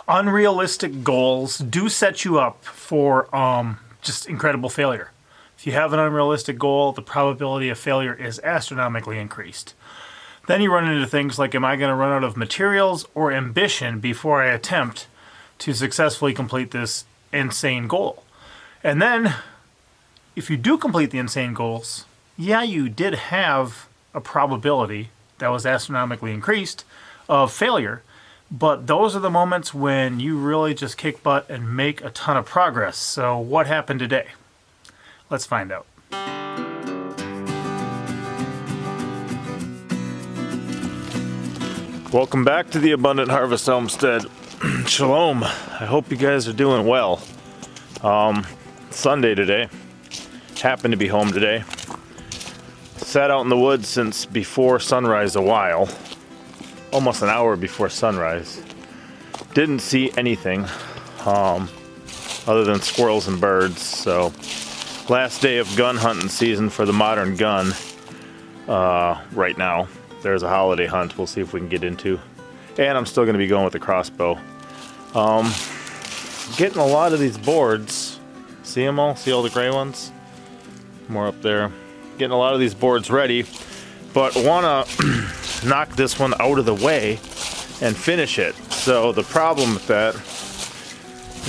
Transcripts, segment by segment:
unrealistic goals do set you up for just incredible failure. If you have an unrealistic goal, the probability of failure is astronomically increased. Then you run into things like, am I going to run out of materials or ambition before I attempt to successfully complete this insane goal? And then, if you do complete the insane goals, yeah, you did have a probability that was astronomically increased of failure, but those are the moments when you really just kick butt and make a ton of progress. So what happened today? Let's find out. Welcome back to the Abundant Harvest Homestead. Shalom. I hope you guys are doing well. Sunday today. Happened to be home today. Sat out in the woods since before sunrise a while. Almost an hour before sunrise. Didn't see anything other than squirrels and birds. So last day of gun hunting season for the modern gun right now. There's a holiday hunt we'll see if we can get into. And I'm still going to be going with the crossbow. Getting a lot of these boards. See them all? See all the gray ones? More up there. Getting a lot of these boards ready. But want to knock this one out of the way and finish it. So the problem with that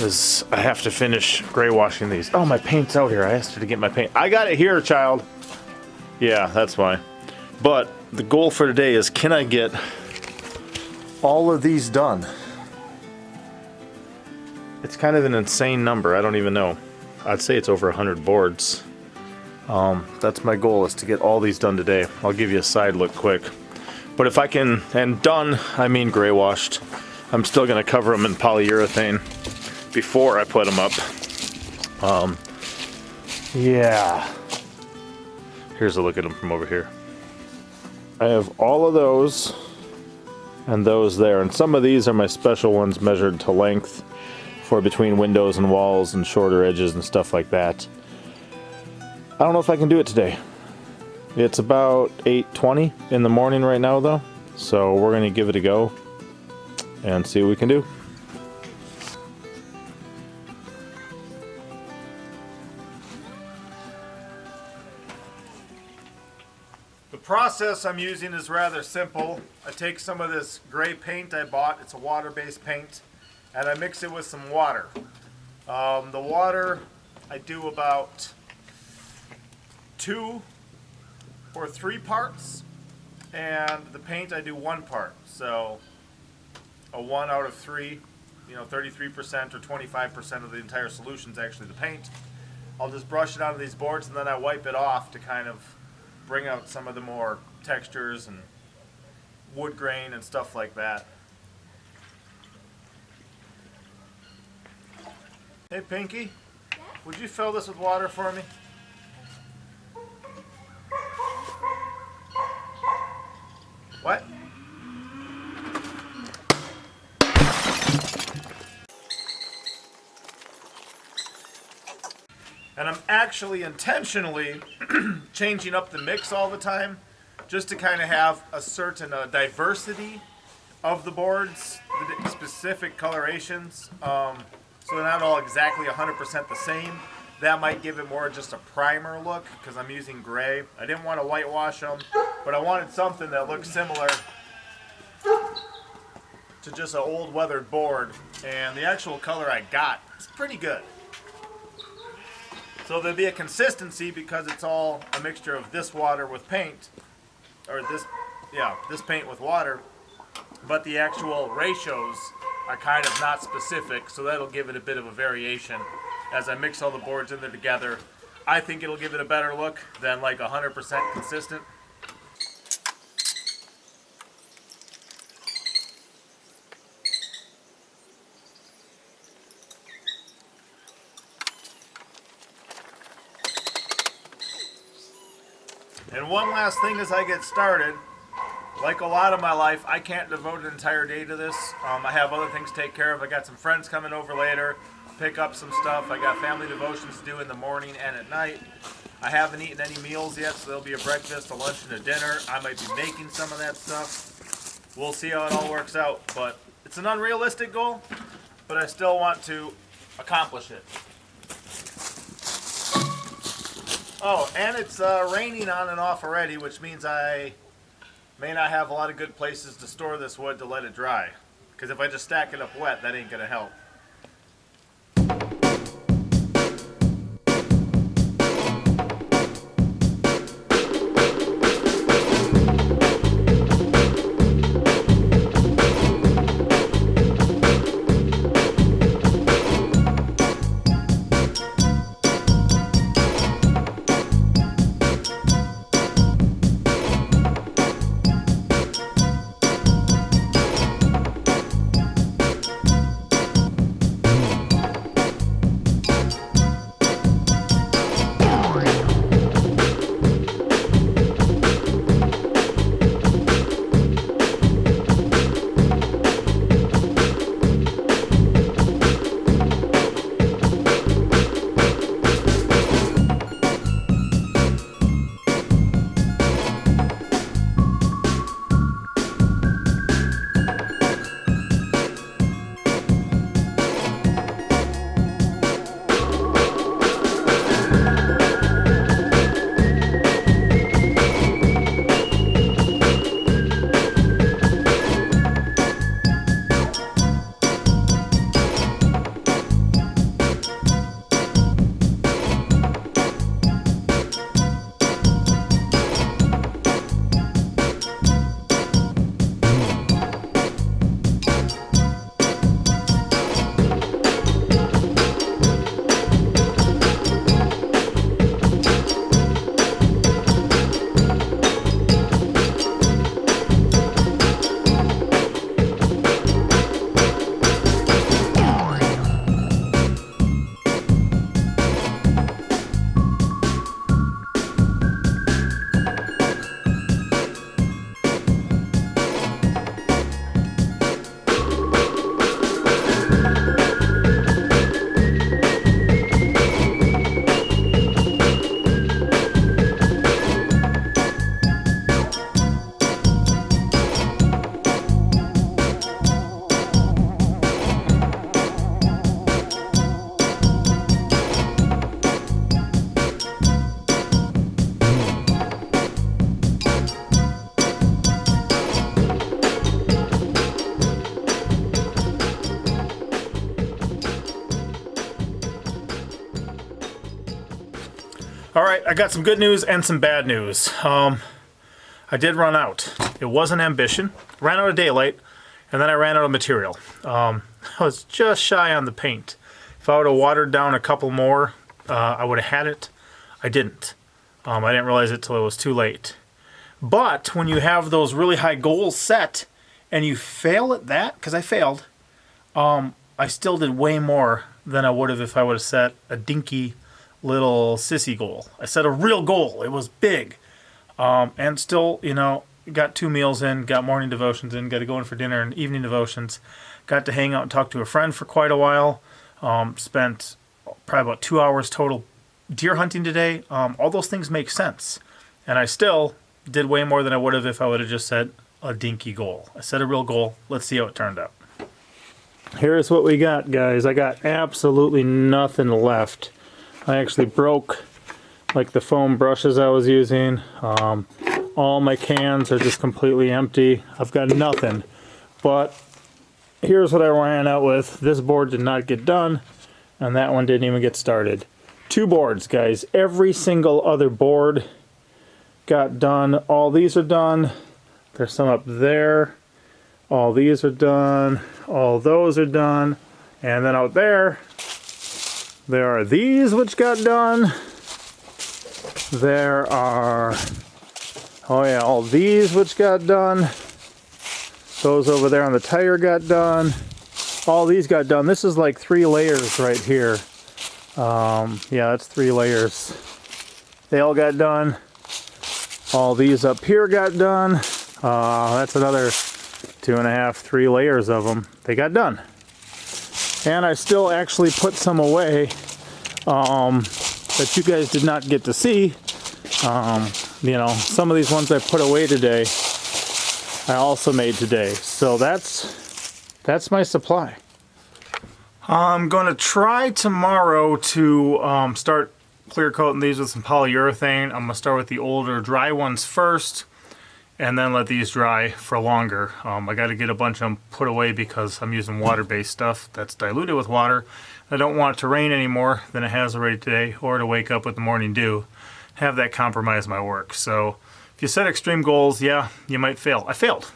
is I have to finish gray washing these. Oh, my paint's out here. I asked her to get my paint. I got it here, child. Yeah, that's why. But the goal for today is, can I get all of these done? It's kind of an insane number. I don't even know. I'd say it's over 100 boards. That's my goal, is to get all these done today. I'll give you a side look quick. But if I can, and done, I mean gray washed. I'm still going to cover them in polyurethane before I put them up. Yeah. Here's a look at them from over here. I have all of those and those there, and some of these are my special ones measured to length for between windows and walls and shorter edges and stuff like that. I don't know if I can do it today. It's about 8:20 in the morning right now though, so we're going to give it a go and see what we can do. The process I'm using is rather simple. I take some of this gray paint I bought, it's a water-based paint, and I mix it with some water. The water, I do about 2 or 3 parts, and the paint I do 1 part. So a 1 out of 3, 33% or 25% of the entire solution is actually the paint. I'll just brush it onto these boards and then I wipe it off to kind of bring out some of the more textures and wood grain and stuff like that. Hey Pinky, would you fill this with water for me? What? And I'm actually intentionally changing up the mix all the time, just to kind of have a certain diversity of the boards, the specific colorations, so they're not all exactly 100% the same. That might give it more just a primer look, because I'm using gray. I didn't want to whitewash them, but I wanted something that looked similar to just an old weathered board, and the actual color I got is pretty good. So there'll be a consistency because it's all a mixture of this water with paint, or this paint with water, but the actual ratios are kind of not specific, so that'll give it a bit of a variation. As I mix all the boards in there together, I think it'll give it a better look than like 100% consistent. And one last thing as I get started, like a lot of my life, I can't devote an entire day to this. I have other things to take care of. I got some friends coming over later, pick up some stuff. I got family devotions to do in the morning and at night. I haven't eaten any meals yet, so there'll be a breakfast, a lunch, and a dinner. I might be making some of that stuff. We'll see how it all works out, but it's an unrealistic goal, but I still want to accomplish it. Oh, and it's raining on and off already, which means I may not have a lot of good places to store this wood to let it dry. Because if I just stack it up wet, that ain't gonna help. All right, I got some good news and some bad news. I did run out. It was an ambition. Ran out of daylight, and then I ran out of material. I was just shy on the paint. If I would have watered down a couple more, I would have had it. I didn't. I didn't realize it till it was too late. But when you have those really high goals set and you fail at that, because I failed, I still did way more than I would have if I would have set a dinky little sissy goal. I set a real goal. It was big. And still, you know, got 2 meals in, got morning devotions in, got to go in for dinner and evening devotions. Got to hang out and talk to a friend for quite a while. Spent probably about 2 hours total deer hunting today. All those things make sense. And I still did way more than I would have if I would have just set a dinky goal. I set a real goal. Let's see how it turned out. Here's what we got, guys. I got absolutely nothing left. I actually broke like the foam brushes I was using. All my cans are just completely empty. I've got nothing. But here's what I ran out with. This board did not get done, and that one didn't even get started. 2 boards, guys. Every single other board got done. All these are done. There's some up there. All these are done. All those are done. And then out there are these which got done. There are, oh yeah, all these which got done. Those over there on the tire got done. All these got done. This is like 3 layers right here. Yeah, that's 3 layers. They all got done. All these up here got done. That's another 2.5, 3 layers of them. They got done. And I still actually put some away that you guys did not get to see. You know, some of these ones I put away today, I also made today. So that's my supply. I'm going to try tomorrow to start clear coating these with some polyurethane. I'm going to start with the older dry ones first and then let these dry for longer. I got to get a bunch of them put away because I'm using water-based stuff that's diluted with water. I don't want it to rain any more than it has already today, or to wake up with the morning dew, have that compromise my work. So if you set extreme goals, yeah, you might fail. I failed.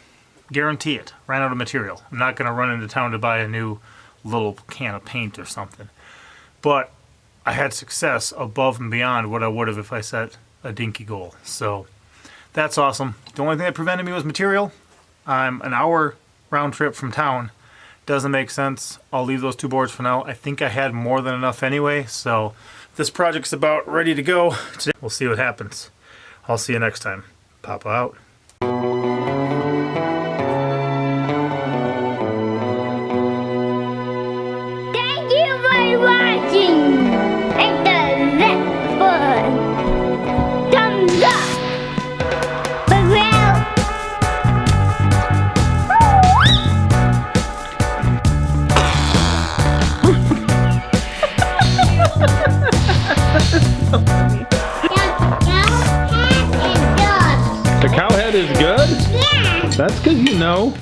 Guarantee it. Ran out of material. I'm not going to run into town to buy a new little can of paint or something. But I had success above and beyond what I would have if I set a dinky goal. So that's awesome. The only thing that prevented me was material. I'm an hour round trip from town. Doesn't make sense. I'll leave those 2 boards for now. I think I had more than enough anyway, so this project's about ready to go. We'll see what happens. I'll see you next time. Papa out. Thank you for watching. Hit the like button. Thumbs up. But well. The cow head is good? Yeah. That's good, you know.